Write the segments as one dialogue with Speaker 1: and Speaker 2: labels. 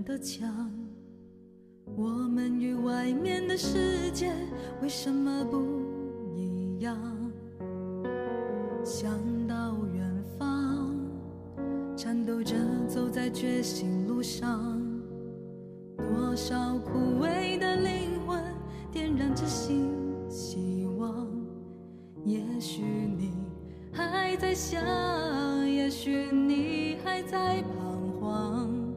Speaker 1: 人的墙，我们与外面的世界为什么不一样？想到远方，颤抖着走在觉醒路上，多少枯萎的灵魂点燃着新希望。也许你还在想，也许你还在彷徨，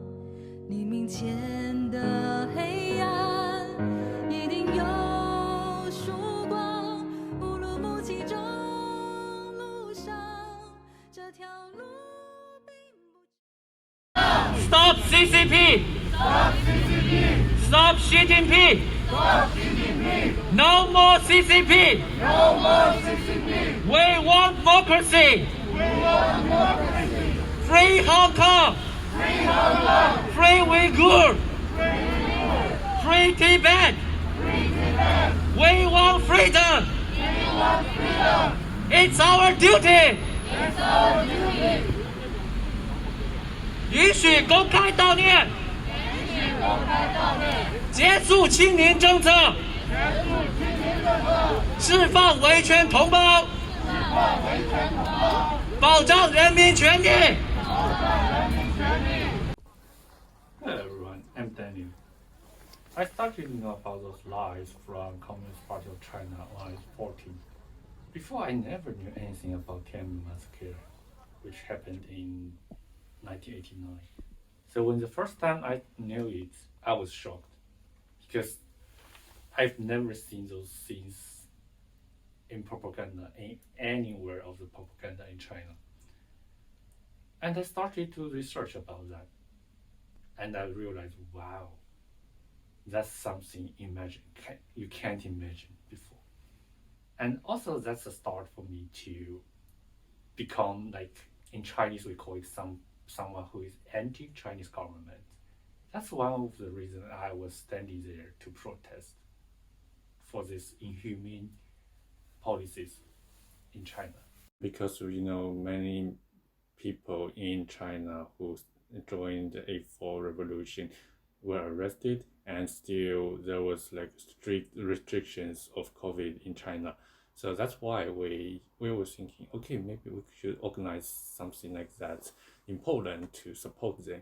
Speaker 1: 黎明前的黑暗一定有曙光，乌鲁木齐中路上这条路并不
Speaker 2: Stop CCP!
Speaker 3: Stop CCP!
Speaker 2: Stop Xi Jinping!
Speaker 3: Stop Xi Jinping!
Speaker 2: No more CCP!
Speaker 3: No more CCP!
Speaker 2: We want democracy!
Speaker 3: We want democracy!
Speaker 2: Free Hong Kong!
Speaker 3: Free Hong Kong!
Speaker 2: Free Uyghur!
Speaker 3: Free Uyghur!
Speaker 2: Free Tibet!
Speaker 3: Free Tibet!
Speaker 2: We want freedom!
Speaker 3: We want freedom!
Speaker 2: It's our duty!
Speaker 3: It's our duty!
Speaker 2: 允许公开悼念，
Speaker 3: 允许公开悼念，
Speaker 2: 结束清零政策，
Speaker 3: 结束清零政策，
Speaker 2: 释放维权同胞，
Speaker 3: 释放维权同胞，
Speaker 2: 保障人民权利。
Speaker 3: 保障人民权利。
Speaker 4: Hello everyone, I'm Daniel. I started to know about those lies from Communist Party of China when I was 14. Before, I never knew anything about Tiananmen massacre, which happened in 1989. So when the first time I knew it, I was shocked because I've never seen those scenes in propaganda, in anywhere of the propaganda in China. And I started to research about that. And I realized, wow, that's something you can't imagine before. And also that's the start for me to become, like, in Chinese we call it someone who is anti-Chinese government. That's one of the reasons I was standing there to protest for these inhumane policies in China. Because many people in China who joined the 8-4 revolution were arrested, and still there was like strict restrictions of COVID in China. So that's why we were thinking, okay, maybe we should organize something like that in Poland to support them,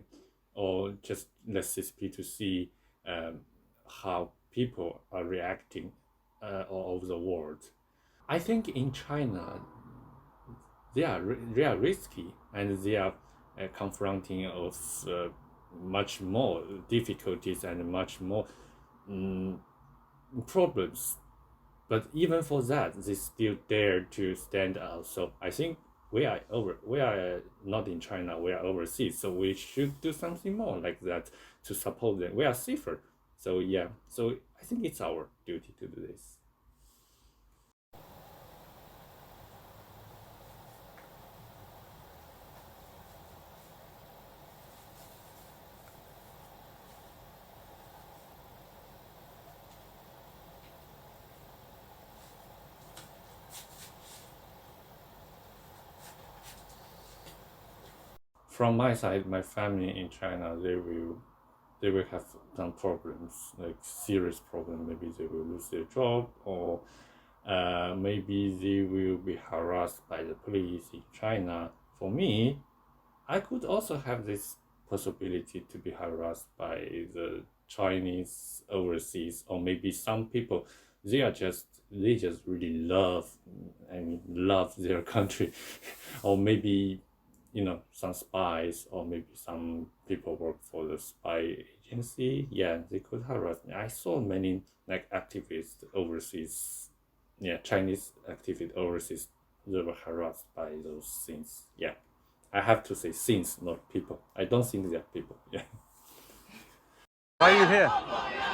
Speaker 4: or just let CCP to see how people are reacting all over the world. I think in China, they are risky, and they are confronting of much more difficulties and much more problems. But even for that, they still dare to stand out. So I think we are not in China, we are overseas. So we should do something more like that to support them. We are safer. So yeah, so I think it's our duty to do this. From my side, my family in China, they will have some problems, like serious problems. Maybe they will lose their job, or maybe they will be harassed by the police in China. For me, I could also have this possibility to be harassed by the Chinese overseas, or maybe some people, they just really love their country, or maybe some spies, or maybe some people work for the spy agency. Yeah, they could harass me. I saw many activists overseas, Chinese activists overseas, they were harassed by those things. Yeah, I have to say things, not people. I don't think they are people. Yeah.
Speaker 5: Why are you here?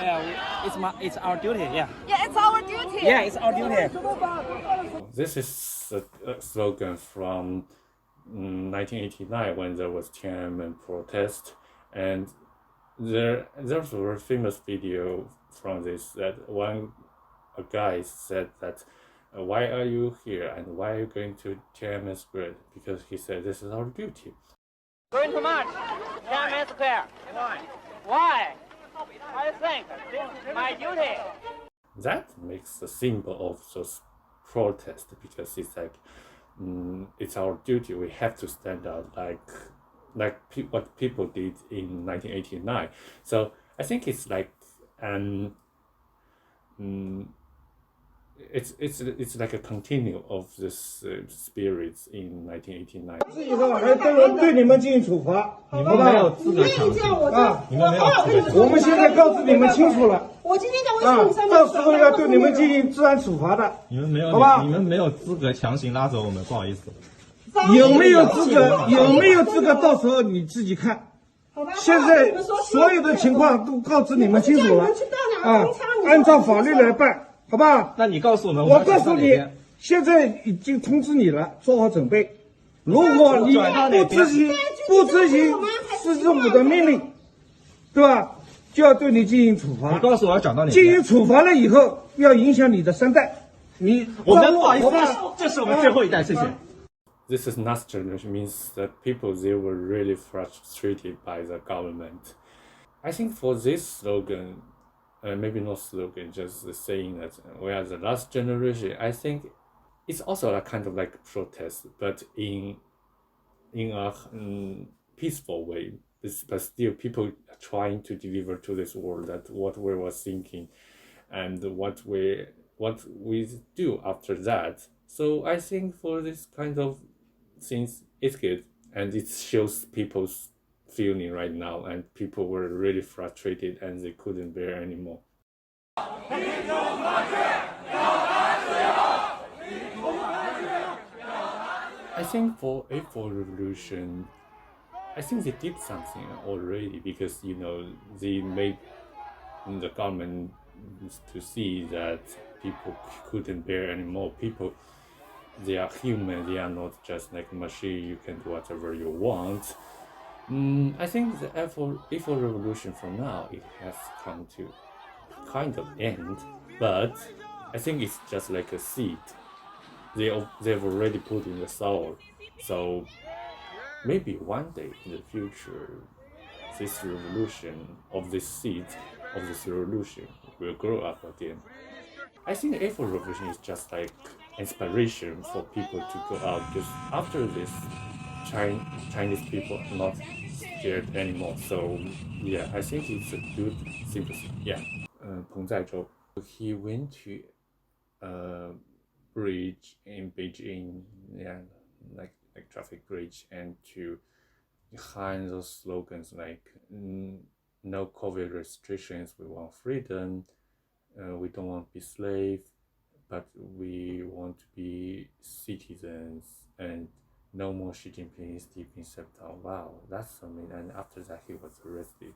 Speaker 6: Yeah, it's our duty. Yeah.
Speaker 7: Yeah, it's our duty.
Speaker 6: Yeah, it's our duty.
Speaker 4: This is a slogan from 1989 when there was Tiananmen protest, and there's a very famous video from this that a guy said that why are you here and why are you going to Tiananmen Square? Because he said this is our duty.
Speaker 6: Going to march. Tiananmen Square. Come on. Why? I think this is my duty.
Speaker 4: That makes a symbol of those protests because it's like it's our duty. We have to stand out what people did in 1989. So I think it's like it's like a continue of this spirits in 1989.
Speaker 7: 以后还对你们进行处罚，
Speaker 8: 你们没有资格强行
Speaker 7: 啊！
Speaker 8: 你们没有资格。
Speaker 7: 我们现在告知你们清楚了。
Speaker 9: 我今天在微信上面
Speaker 7: 到时候要对你们进行治安处罚的。
Speaker 8: 你们没有，
Speaker 7: 好吧？
Speaker 8: 你们没有资格强行拉走我们，不好意思。
Speaker 7: 有没有资格？有没有资格？到时候你自己看。现在所有的情况都告知你们清楚了啊，按照法律来办。 好吧，
Speaker 8: 那你告诉我们，
Speaker 7: 我告诉你，现在已经通知你了，做好准备。如果你不执行市政府的命令，对吧？就要对你进行处罚。
Speaker 8: 你告诉我要转到哪边？
Speaker 7: 进行处罚了以后，要影响你的3代。
Speaker 8: 我们不好意思，这是我们最后一代，谢谢。
Speaker 4: This is next generation means that people they were really frustrated by the government. I think for this slogan. Maybe not slogan, just the saying that we are the last generation. I think it's also a kind of like protest, but in a peaceful way. But still, people are trying to deliver to this world that what we were thinking, and what we do after that. So I think for this kind of things, it's good, and it shows people's feeling right now, and people were really frustrated and they couldn't bear anymore. I think for April Revolution, I think they did something already because they made the government to see that people couldn't bear anymore. People, they are human. They are not just like machine. You can do whatever you want. I think the April Revolution for now, it has come to kind of end, but I think it's just like a seed. They've already put in the soil, so maybe one day in the future, this revolution of this seed of this revolution will grow up again. I think April Revolution is just like inspiration for people to go out because after this, Chinese people are not scared anymore. So yeah, I think it's a good sympathy. Yeah. He went to a bridge in Beijing, yeah, like traffic bridge, and to behind those slogans like no COVID restrictions, we want freedom, we don't want to be slaves, but we want to be citizens, and no more Xi Jinping stepping down. Wow, that's amazing. And after that, he was arrested.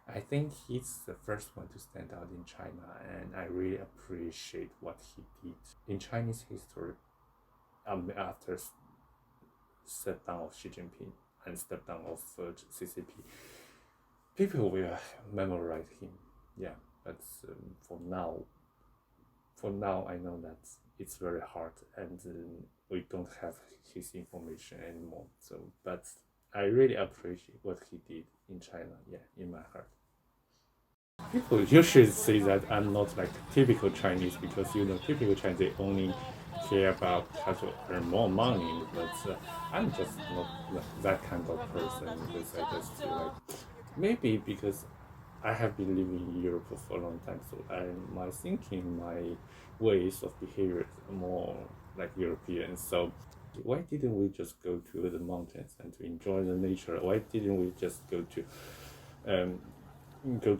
Speaker 4: I think he's the first one to stand out in China, and I really appreciate what he did. In Chinese history, after step down of Xi Jinping and step down of CCP, people will memorize him. Yeah, but for now, I know that it's very hard, and we don't have his information anymore. So, but I really appreciate what he did in China. Yeah, in my heart. People usually say that I'm not like typical Chinese because typical Chinese they only care about how to earn more money, but I'm just not that kind of person because I just feel like maybe because I have been living in Europe for a long time, so my thinking, my ways of behavior are more like European. So why didn't we just go to the mountains and to enjoy the nature? Why didn't we just go to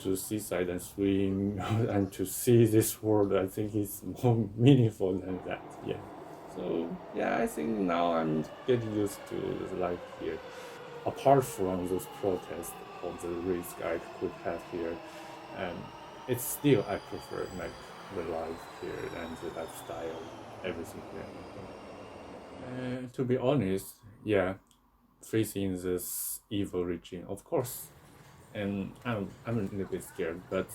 Speaker 4: the seaside and swim and to see this world? I think it's more meaningful than that. Yeah. So yeah, I think now I'm getting used to the life here. Apart from those protests of the risk I could have here, it's still I prefer like the life here and the lifestyle, everything here. To be honest, yeah, facing this evil regime, of course, and I'm a little bit scared. But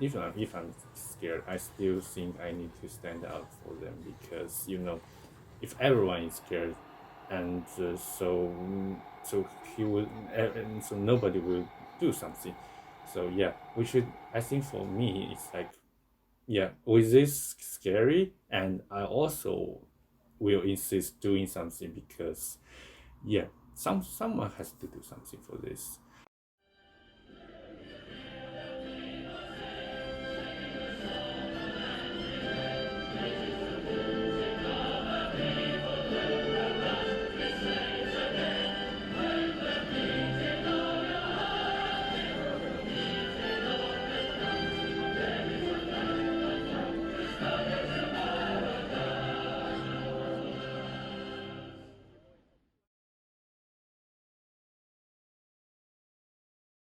Speaker 4: if I'm scared, I still think I need to stand out for them because if everyone is scared, and so nobody will do something. So yeah, we should, I think for me, it's like, yeah, with this scary, and I also will insist doing something because, yeah, someone has to do something for this.